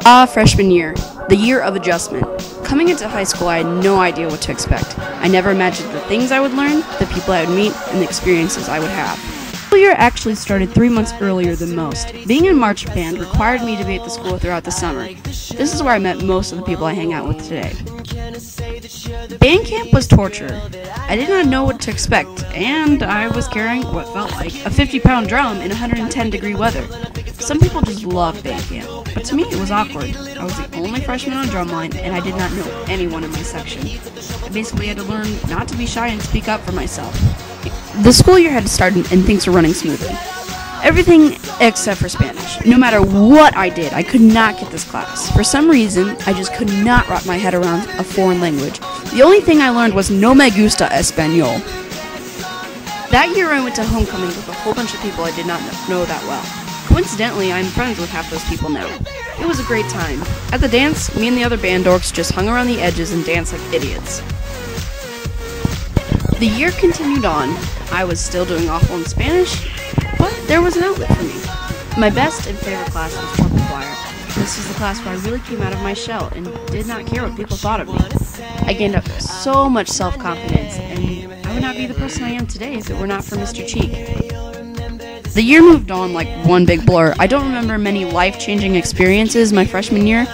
Freshman year, the year of adjustment. Coming into high school, I had no idea what to expect. I never imagined the things I would learn, the people I would meet, and the experiences I would have. The school year actually started 3 months earlier than most. Being in march band required me to be at the school throughout the summer. This is where I met most of the people I hang out with today. Band camp was torture. I did not know what to expect, and I was carrying what felt like a 50-pound drum in 110-degree weather. Some people just love band camp, but to me it was awkward. I was the only freshman on drumline, and I did not know anyone in my section. I basically had to learn not to be shy and speak up for myself. The school year had started, and things were running smoothly. Everything except for Spanish. No matter what I did, I could not get this class. For some reason, I just could not wrap my head around a foreign language. The only thing I learned was no me gusta español. That year I went to homecoming with a whole bunch of people I did not know that well. Coincidentally, I'm friends with half those people now. It was a great time. At the dance, me and the other band dorks just hung around the edges and danced like idiots. The year continued on. I was still doing awful in Spanish, but there was an outlet for me. My best and favorite class was trumpet choir. This is the class where I really came out of my shell and did not care what people thought of me. I gained up so much self-confidence, and I would not be the person I am today if it were not for Mr. Cheek. The year moved on like one big blur. I don't remember many life-changing experiences my freshman year.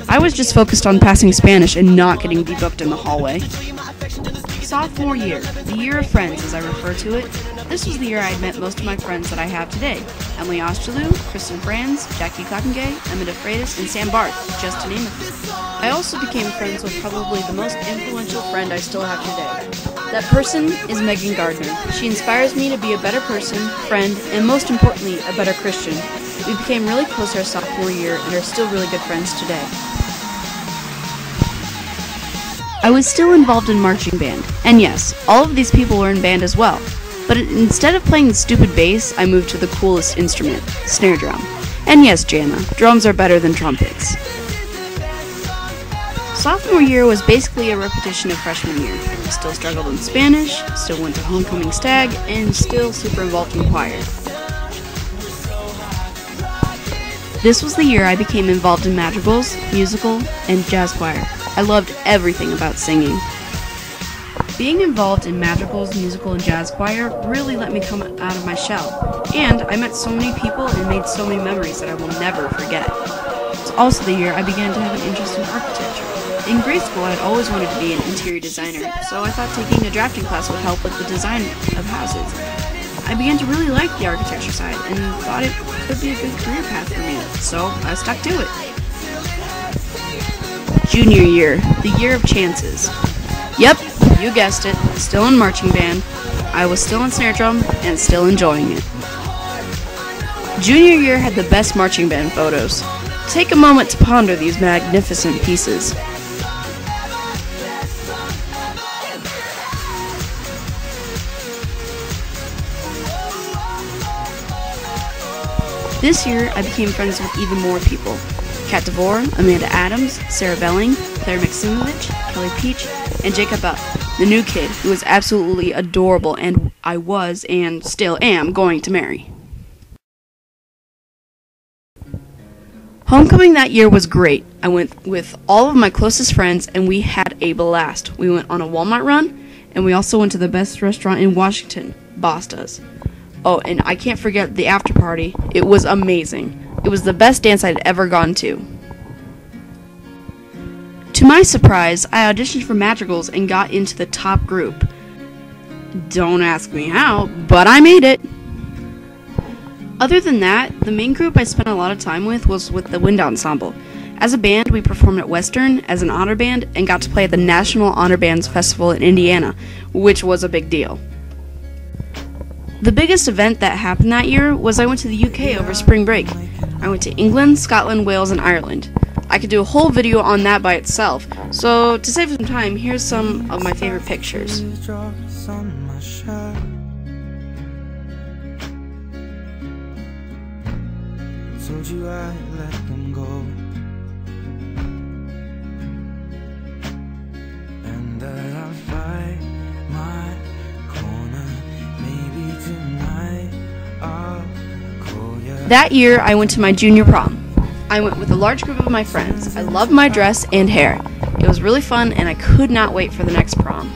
I was just focused on passing Spanish and not getting debooked in the hallway. Sophomore year, the year of friends as I refer to it, this was the year I had met most of my friends that I have today. Emily Osterloo, Kristen Franz, Jackie Cockengay, Emma DeFreitas, and Sam Barth, just to name a few. I also became friends with probably the most influential friend I still have today. That person is Megan Gardner. She inspires me to be a better person, friend, and most importantly, a better Christian. We became really close our sophomore year and are still really good friends today. I was still involved in marching band, and yes, all of these people were in band as well, but instead of playing the stupid bass, I moved to the coolest instrument, snare drum. And yes, Jana, drums are better than trumpets. Sophomore year was basically a repetition of freshman year. I still struggled in Spanish, still went to homecoming stag, and still super involved in choir. This was the year I became involved in madrigals, musical, and jazz choir. I loved everything about singing. Being involved in madrigals, musical, and jazz choir really let me come out of my shell, and I met so many people and made so many memories that I will never forget. It's also the year I began to have an interest in architecture. In grade school, I had always wanted to be an interior designer, so I thought taking a drafting class would help with the design of houses. I began to really like the architecture side and thought it could be a good career path for me, so I stuck to it. Junior year, the year of chances. Yep, you guessed it, still in marching band. I was still in snare drum and still enjoying it. Junior year had the best marching band photos. Take a moment to ponder these magnificent pieces. This year, I became friends with even more people. Kat DeVore, Amanda Adams, Sarah Belling, Claire Maximovich, Kelly Peach, and Jacob Up, the new kid who was absolutely adorable and I was and still am going to marry. Homecoming that year was great. I went with all of my closest friends and we had a blast. We went on a Walmart run and we also went to the best restaurant in Washington, Basta's. Oh, and I can't forget the after party. It was amazing. It was the best dance I'd ever gone to. To my surprise, I auditioned for madrigals and got into the top group. Don't ask me how, but I made it. Other than that, the main group I spent a lot of time with was with the wind ensemble. As a band, we performed at Western as an honor band and got to play at the National Honor Bands Festival in Indiana, which was a big deal. The biggest event that happened that year was I went to the UK over spring break. I went to England, Scotland, Wales, and Ireland. I could do a whole video on that by itself, so to save some time, here's some of my favorite pictures. Told you I let them go, and that I'll fight my corner. Maybe tonight I'll call you. That year I went to my junior prom. I went with a large group of my friends. I loved my dress and hair. It was really fun, and I could not wait for the next prom.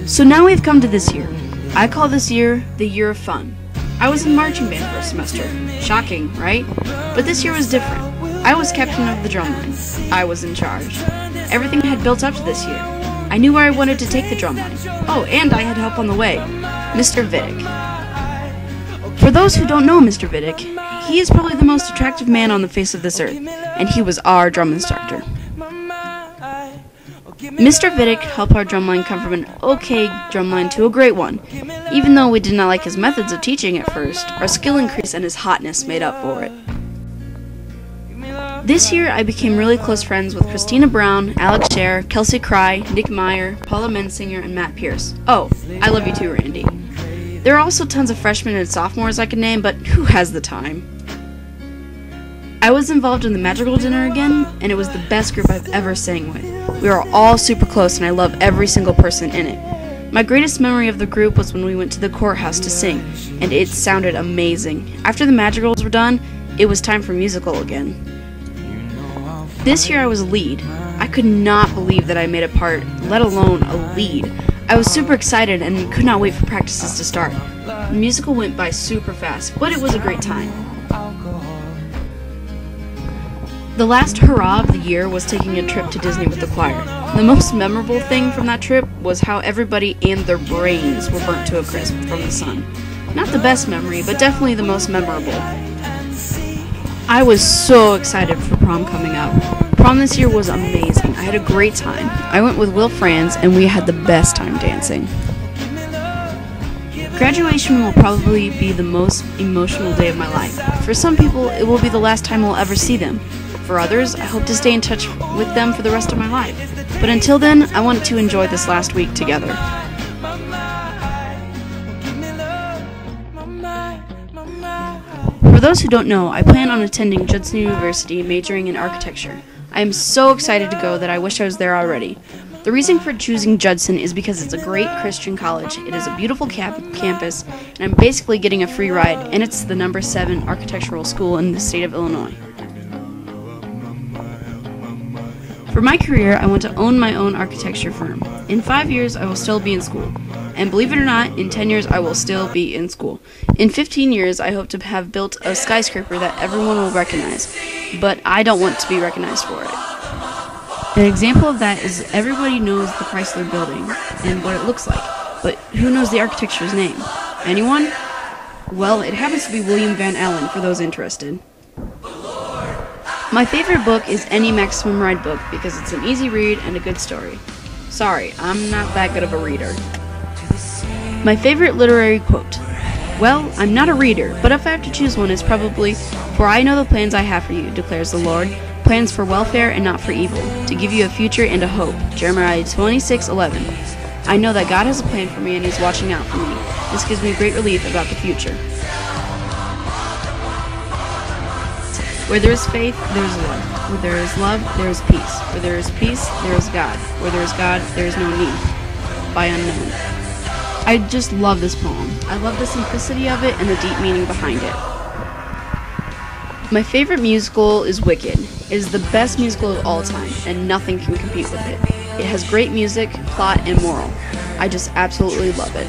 So now we've come to this year. I call this year the year of fun. I was in marching band for a semester. Shocking, right? But this year was different. I was captain of the drumline. I was in charge. Everything had built up to this year. I knew where I wanted to take the drumline. Oh, and I had help on the way. Mr. Vidic. For those who don't know Mr. Vidic, he is probably the most attractive man on the face of this earth, and he was our drum instructor. Mr. Vidic helped our drumline come from an okay drumline to a great one. Even though we did not like his methods of teaching at first, our skill increase and his hotness made up for it. This year, I became really close friends with Christina Brown, Alex Scher, Kelsey Cry, Nick Meyer, Paula Mensinger, and Matt Pierce. Oh, I love you too, Randy. There are also tons of freshmen and sophomores I could name, but who has the time? I was involved in the Magical Dinner again, and it was the best group I've ever sang with. We were all super close, and I love every single person in it. My greatest memory of the group was when we went to the courthouse to sing, and it sounded amazing. After the Madrigals were done, it was time for musical again. This year I was a lead. I could not believe that I made a part, let alone a lead. I was super excited and could not wait for practices to start. The musical went by super fast, but it was a great time. The last hurrah of the year was taking a trip to Disney with the choir. The most memorable thing from that trip was how everybody and their brains were burnt to a crisp from the sun. Not the best memory, but definitely the most memorable. I was so excited for prom coming up. Prom this year was amazing. I had a great time. I went with Will Franz, and we had the best time dancing. Graduation will probably be the most emotional day of my life. For some people, it will be the last time we'll ever see them. For others, I hope to stay in touch with them for the rest of my life. But until then, I want to enjoy this last week together. For those who don't know, I plan on attending Judson University, majoring in architecture. I am so excited to go that I wish I was there already. The reason for choosing Judson is because it's a great Christian college. It is a beautiful campus, and I'm basically getting a free ride, and it's the number 7 architectural school in the state of Illinois. For my career, I want to own my own architecture firm. In 5 years, I will still be in school. And believe it or not, in 10 years, I will still be in school. In 15 years, I hope to have built a skyscraper that everyone will recognize. But I don't want to be recognized for it. An example of that is everybody knows the Chrysler Building and what it looks like. But who knows the architecture's name? Anyone? Well, it happens to be William Van Allen, for those interested. My favorite book is any Maximum Ride book because it's an easy read and a good story. Sorry, I'm not that good of a reader. My favorite literary quote. Well, I'm not a reader, but if I have to choose one, it's probably, "For I know the plans I have for you, declares the Lord, plans for welfare and not for evil, to give you a future and a hope." Jeremiah 26:11. I know that God has a plan for me and He's watching out for me. This gives me great relief about the future. Where there is faith, there is love. Where there is love, there is peace. Where there is peace, there is God. Where there is God, there is no need. By Unknown. I just love this poem. I love the simplicity of it and the deep meaning behind it. My favorite musical is Wicked. It is the best musical of all time, and nothing can compete with it. It has great music, plot, and moral. I just absolutely love it.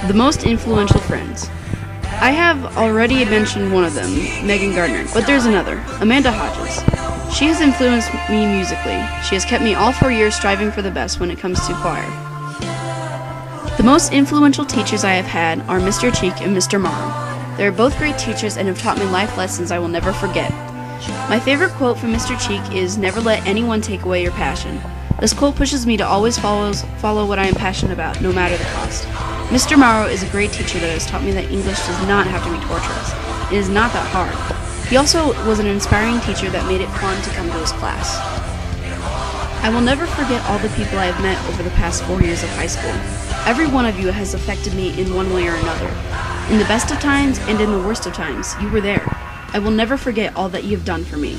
The most influential friends. I have already mentioned one of them, Megan Gardner, but there's another, Amanda Hodges. She has influenced me musically. She has kept me all 4 years striving for the best when it comes to choir. The most influential teachers I have had are Mr. Cheek and Mr. Morrow. They are both great teachers and have taught me life lessons I will never forget. My favorite quote from Mr. Cheek is, "Never let anyone take away your passion." This quote pushes me to always follow what I am passionate about, no matter the cost. Mr. Morrow is a great teacher that has taught me that English does not have to be torturous. It is not that hard. He also was an inspiring teacher that made it fun to come to his class. I will never forget all the people I have met over the past 4 years of high school. Every one of you has affected me in one way or another. In the best of times and in the worst of times, you were there. I will never forget all that you have done for me.